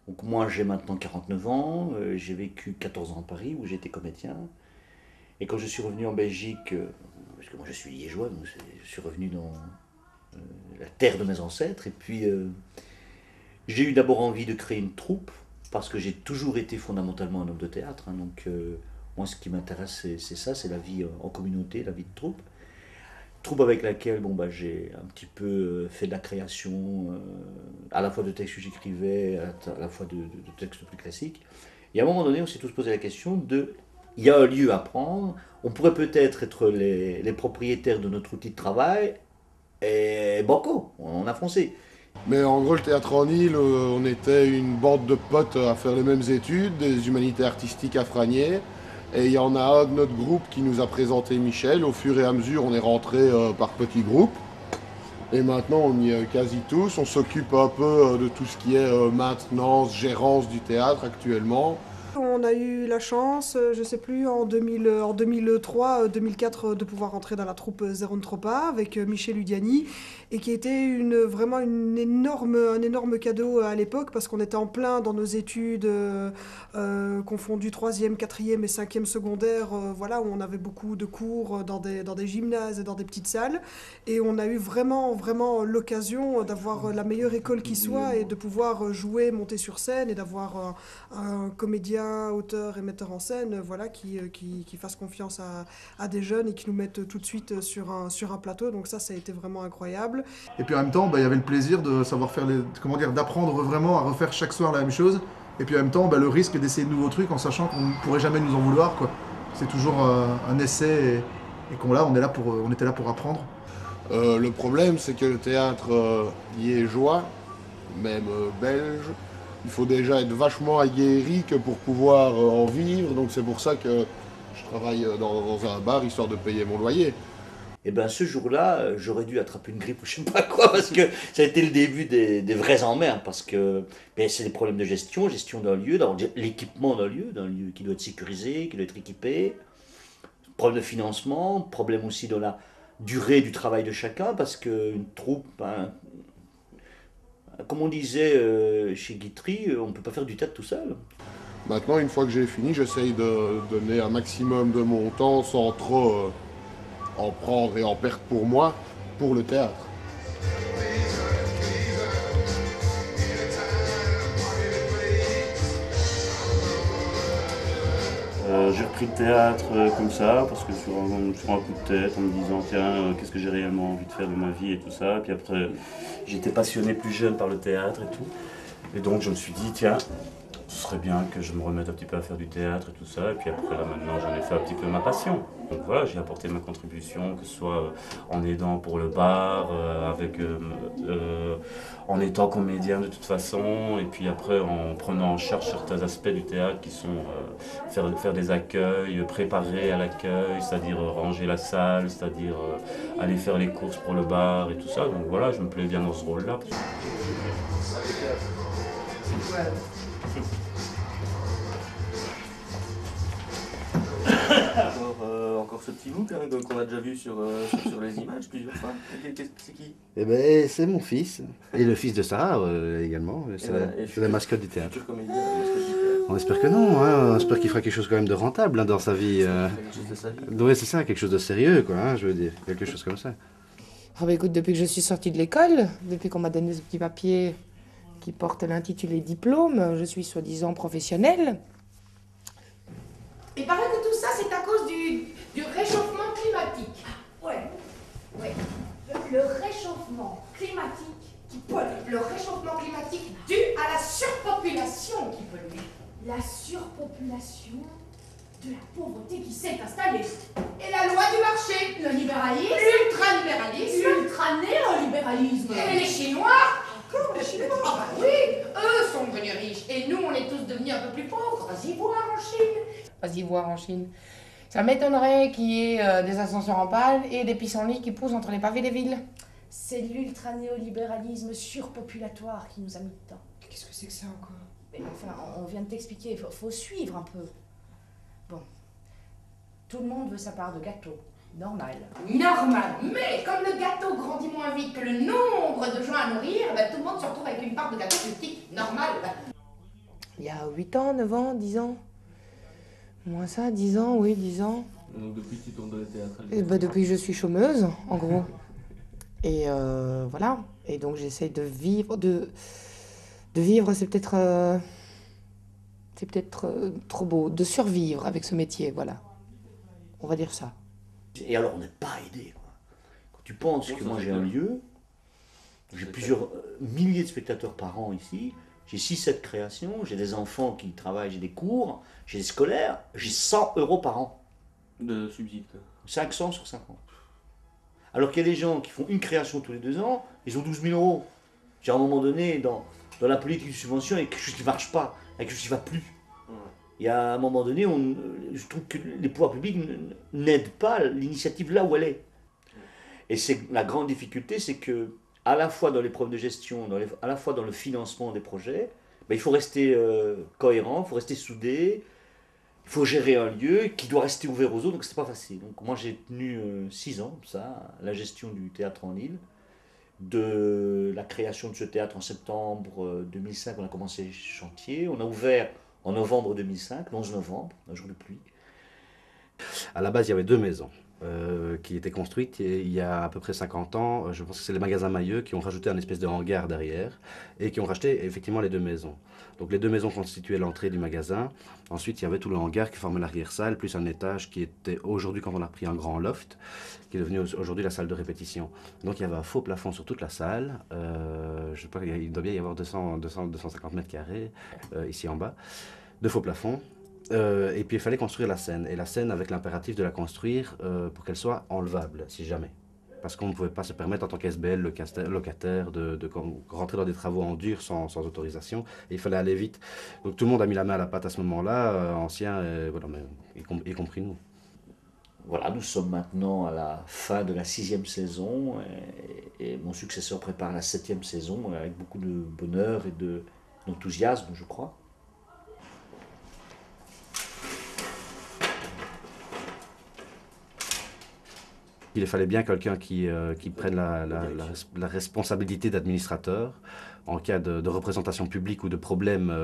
Donc moi j'ai maintenant 49 ans, j'ai vécu 14 ans à Paris où j'étais comédien. Et quand je suis revenu en Belgique, parce que moi je suis liégeois, donc je suis revenu dans la terre de mes ancêtres. Et puis j'ai eu d'abord envie de créer une troupe, parce que j'ai toujours été fondamentalement un homme de théâtre. Hein. Donc moi ce qui m'intéresse c'est ça, c'est la vie en communauté, la vie de troupe. Troupe avec laquelle bon, bah, j'ai un petit peu fait de la création, à la fois de textes que j'écrivais, à la fois de textes plus classiques. Et à un moment donné, on s'est tous posé la question de, il y a un lieu à prendre, on pourrait peut-être être les propriétaires de notre outil de travail, et banco, on a foncé. Mais en gros, le théâtre en île, on était une bande de potes à faire les mêmes études, des humanités artistiques à Fragné. Et il y en a un de notre groupe qui nous a présenté Michel. Au fur et à mesure, on est rentré par petits groupes. Et maintenant, on y est quasi tous. On s'occupe un peu de tout ce qui est maintenance, gérance du théâtre actuellement. On a eu la chance, je sais plus, en 2003, 2004, de pouvoir rentrer dans la troupe Zéro Tropa avec Michel Udiani, et qui était vraiment un énorme cadeau à l'époque, parce qu'on était en plein dans nos études, confondues troisième, quatrième et cinquième secondaire, voilà, où on avait beaucoup de cours dans des gymnases et dans des petites salles, et on a eu vraiment l'occasion d'avoir la meilleure école qui soit, et de pouvoir jouer, monter sur scène, et d'avoir un comédien, auteur et metteur en scène, voilà, qui fasse confiance à des jeunes et qui nous mettent tout de suite sur un plateau. Donc ça a été vraiment incroyable. Et puis en même temps, il y avait le plaisir de savoir faire comment dire, d'apprendre vraiment à refaire chaque soir la même chose. Et puis en même temps, le risque d'essayer de nouveaux trucs en sachant qu'on ne pourrait jamais nous en vouloir, quoi. C'est toujours un essai et on était là pour apprendre. Le problème, c'est que le théâtre liégeois, même belge, il faut déjà être vachement aguerri que pour pouvoir en vivre. Donc c'est pour ça que je travaille dans un bar histoire de payer mon loyer. Et bien ce jour-là, j'aurais dû attraper une grippe ou je sais pas quoi, parce que ça a été le début des vraies emmerdes, parce que ben, c'est des problèmes de gestion d'un lieu, l'équipement d'un lieu qui doit être sécurisé, qui doit être équipé, problème de financement, problème aussi de la durée du travail de chacun, parce qu'une troupe, hein, comme on disait chez Guitry, on ne peut pas faire du théâtre tout seul. Maintenant, une fois que j'ai fini, j'essaye de donner un maximum de mon temps sans trop en prendre et en perdre pour moi, pour le théâtre. J'ai repris le théâtre comme ça, parce que sur un coup de tête, en me disant tiens, qu'est-ce que j'ai réellement envie de faire de ma vie et tout ça. Puis après, j'étais passionné plus jeune par le théâtre et tout. Et donc je me suis dit tiens, ce serait bien que je me remette un petit peu à faire du théâtre et tout ça. Et puis après là maintenant j'en ai fait un petit peu ma passion. Donc voilà, j'ai apporté ma contribution, que ce soit en aidant pour le bar, en étant comédien de toute façon, et puis après en prenant en charge certains aspects du théâtre qui sont faire des accueils, préparer à l'accueil, c'est-à-dire ranger la salle, c'est-à-dire aller faire les courses pour le bar et tout ça. Donc voilà, je me plais bien dans ce rôle-là. Encore ce petit bout qu'on a déjà vu sur les images plusieurs fois. C'est qui? Eh ben, c'est mon fils, et le fils de Sarah également. C'est la mascotte du théâtre. Futur comédien, mascotte du théâtre. On espère que non, hein. On espère qu'il fera quelque chose quand même de rentable hein, dans sa vie. Quelque chose de sa vie. Ouais, c'est ça, quelque chose de sérieux, quoi, hein, je veux dire, quelque chose comme ça. Ah bah écoute, depuis que je suis sortie de l'école, depuis qu'on m'a donné ce petit papier qui porte l'intitulé diplôme, je suis soi-disant professionnelle. Il paraît que tout ça, c'est à cause du réchauffement climatique. Ouais. Le réchauffement climatique qui pollue. Le réchauffement climatique dû à la surpopulation qui pollue. La surpopulation de la pauvreté qui s'est installée. Et la loi du marché. Le libéralisme. L'ultralibéralisme. L'ultra-néolibéralisme. Et les Chinois. Encore les Chinois. Ah bah oui, eux sont devenus riches. Et nous, on est tous devenus un peu plus pauvres. Vas-y voir en Chine. Vas-y voir en Chine. Ça m'étonnerait qu'il y ait des ascenseurs en pale et des pissenlits qui poussent entre les pavés des villes. C'est l'ultra-néolibéralisme surpopulatoire qui nous a mis dedans. Qu'est-ce que c'est que ça encore? Mais enfin, on vient de t'expliquer, il faut suivre un peu. Bon, tout le monde veut sa part de gâteau. Normal. Normal. Mais comme le gâteau grandit moins vite que le nombre de gens à nourrir, ben, tout le monde se retrouve avec une part de gâteau plus petite. Normal. il y a 8 ans, 9 ans, 10 ans. Moins ça, 10 ans, oui, 10 ans. Donc depuis que tu tournes dans le théâtre? Depuis que je suis chômeuse, en gros. Et voilà. Et donc j'essaye de vivre, de vivre, c'est peut-être trop beau, de survivre avec ce métier, voilà. On va dire ça. Et alors on n'est pas aidé. Quand tu penses que moi j'ai un lieu, j'ai plusieurs milliers de spectateurs par an ici, j'ai 6-7 créations, j'ai des enfants qui travaillent, j'ai des cours, j'ai des scolaires, j'ai 100 € par an. De subside. 500 sur 50. Alors qu'il y a des gens qui font une création tous les 2 ans, ils ont 12 000 €. J'ai à un moment donné, dans la politique de subvention, il y a quelque chose qui ne marche pas, il y a quelque chose qui ne va plus. Il y a un moment donné, je trouve que les pouvoirs publics n'aident pas l'initiative là où elle est. Et c'est la grande difficulté, c'est que à la fois dans les problèmes de gestion, à la fois dans le financement des projets, il faut rester cohérent, il faut rester soudé, il faut gérer un lieu qui doit rester ouvert aux autres, donc c'est pas facile. Donc moi j'ai tenu 6 ans, ça, la gestion du théâtre en île. De la création de ce théâtre en septembre 2005, on a commencé le chantier, on a ouvert en novembre 2005, le 11 novembre, un jour de pluie. À la base, il y avait 2 maisons qui étaient construites il y a à peu près 50 ans. Je pense que c'est les magasins Mailleux qui ont rajouté un espèce de hangar derrière et qui ont racheté effectivement les 2 maisons. Donc les 2 maisons constituaient l'entrée du magasin. Ensuite, il y avait tout le hangar qui formait l'arrière-salle, plus un étage qui était aujourd'hui, quand on a repris, un grand loft, qui est devenu aujourd'hui la salle de répétition. Donc il y avait un faux plafond sur toute la salle. Je sais pas, il doit bien y avoir 250 mètres carrés ici en bas, de faux plafonds. Et puis il fallait construire la scène. Et la scène avec l'impératif de la construire pour qu'elle soit enlevable, si jamais. Parce qu'on ne pouvait pas se permettre en tant qu'SBL, locataire, de rentrer dans des travaux en dur sans autorisation. Et il fallait aller vite. Donc tout le monde a mis la main à la pâte à ce moment-là, anciens, voilà, y compris nous. Voilà, nous sommes maintenant à la fin de la 6e saison et mon successeur prépare la 7e saison avec beaucoup de bonheur et d'enthousiasme, je crois. Il fallait bien quelqu'un qui prenne la responsabilité d'administrateur en cas de représentation publique ou de problème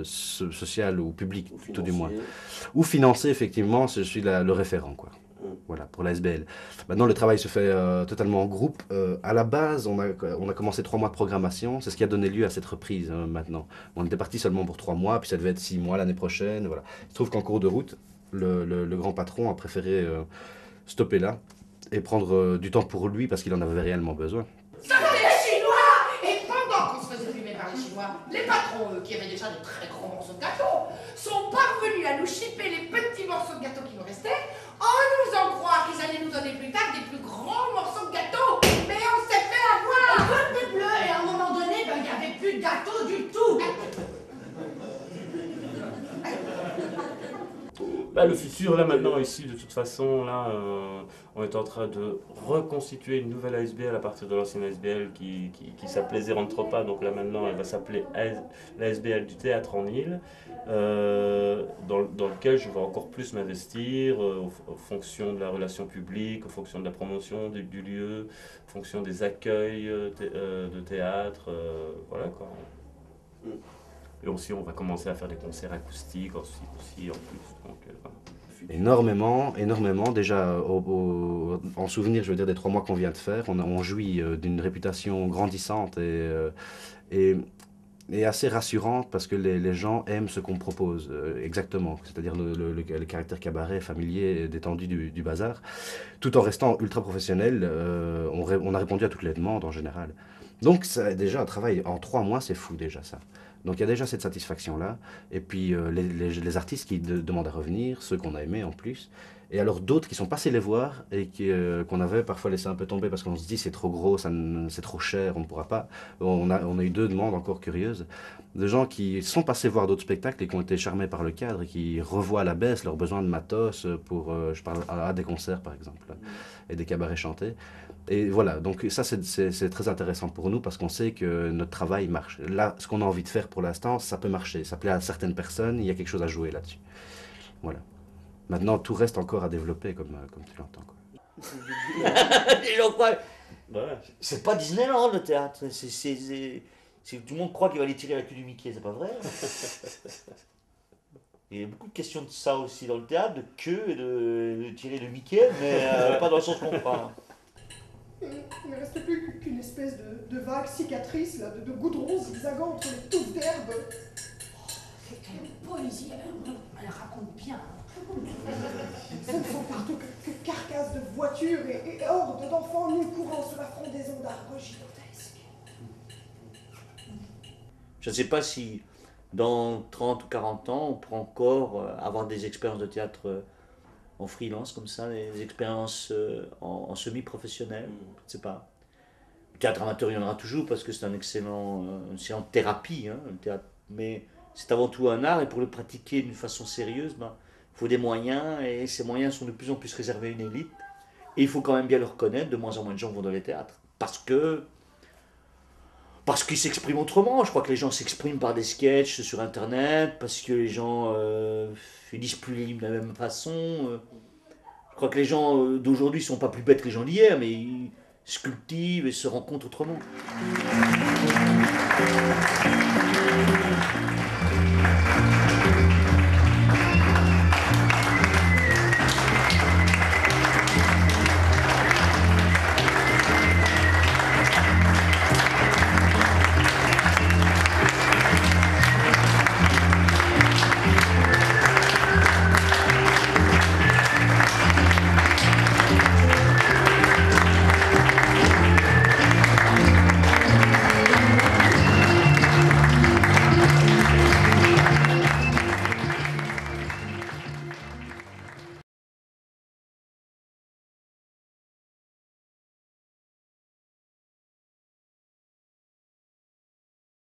social ou public, tout du moins. Ou financier, effectivement, je suis le référent, quoi. Voilà, pour la SBL. Maintenant, le travail se fait totalement en groupe. À la base, on a commencé 3 mois de programmation. C'est ce qui a donné lieu à cette reprise maintenant. On était parti seulement pour 3 mois, puis ça devait être 6 mois l'année prochaine. Voilà. Il se trouve qu'en cours de route, le grand patron a préféré stopper là et prendre du temps pour lui parce qu'il en avait réellement besoin. Ça va les Chinois! Et pendant qu'on se faisait fumer par les Chinois, les patrons, eux, qui avaient déjà de très gros morceaux de gâteau, sont parvenus à nous chipper les petits morceaux de gâteau qui nous restaient en nous en croire qu'ils allaient nous donner plus tard des plus grands morceaux de gâteau. Mais on s'est fait avoir! Côte des bleus, et à un moment donné, il n'y avait plus de gâteau du tout! Le futur, là maintenant, ici, de toute façon, là, on est en train de reconstituer une nouvelle ASBL à partir de l'ancienne ASBL qui s'appelait Zérantropa. Donc là maintenant, elle va s'appeler l'ASBL du théâtre en île, dans lequel je vais encore plus m'investir en fonction de la relation publique, en fonction de la promotion du lieu, en fonction des accueils de théâtre, voilà quoi. Et aussi, on va commencer à faire des concerts acoustiques aussi en plus. Donc, Énormément. Déjà, en souvenir, je veux dire, des 3 mois qu'on vient de faire, on jouit d'une réputation grandissante et assez rassurante parce que les gens aiment ce qu'on propose, exactement. C'est-à-dire le caractère cabaret, familier, détendu du bazar. Tout en restant ultra professionnel, on a répondu à toutes les demandes en général. Donc, ça, déjà, un travail en 3 mois, c'est fou déjà ça. Donc il y a déjà cette satisfaction-là, et puis les artistes qui demandent à revenir, ceux qu'on a aimés en plus, et alors d'autres qui sont passés les voir et qu'on avait parfois laissé un peu tomber parce qu'on se dit c'est trop gros, c'est trop cher, on ne pourra pas. On a eu 2 demandes encore curieuses, de gens qui sont passés voir d'autres spectacles et qui ont été charmés par le cadre et qui revoient à la baisse leurs besoins de matos pour, je parle à des concerts par exemple, et des cabarets chantés. Et voilà, donc ça c'est très intéressant pour nous parce qu'on sait que notre travail marche. Là, ce qu'on a envie de faire pour l'instant, ça peut marcher, ça plaît à certaines personnes, il y a quelque chose à jouer là-dessus. Voilà. Maintenant, tout reste encore à développer, comme tu l'entends. Les gens croient. C'est pas Disneyland le théâtre, Tout le monde croit qu'il va aller tirer la queue du Mickey, c'est pas vrai. Il y a beaucoup de questions de ça aussi dans le théâtre, de queue et de tirer le Mickey, mais pas dans le sens qu'on croit. Il ne reste plus qu'une espèce de vague cicatrice, là, de goudron zigzagant entre les touffes d'herbe. Quelle poésie, elle raconte bien. Ce ne sont partout que carcasses de voitures et hordes d'enfants nus courant sur la frondaison d'arbres gigantesques. Je ne sais pas si dans 30 ou 40 ans, on pourra encore avoir des expériences de théâtre en freelance comme ça, des expériences en semi-professionnel, je ne sais pas. Le théâtre amateur, il y en aura toujours parce que c'est une excellente thérapie, hein, le théâtre. Mais c'est avant tout un art et pour le pratiquer d'une façon sérieuse, il faut des moyens et ces moyens sont de plus en plus réservés à une élite. Et il faut quand même bien le reconnaître, de moins en moins de gens vont dans les théâtres. Parce qu'ils s'expriment autrement. Je crois que les gens s'expriment par des sketchs sur Internet, parce que les gens ne lisent plus les livres de la même façon. Je crois que les gens d'aujourd'hui ne sont pas plus bêtes que les gens d'hier, mais ils se cultivent et se rencontrent autrement.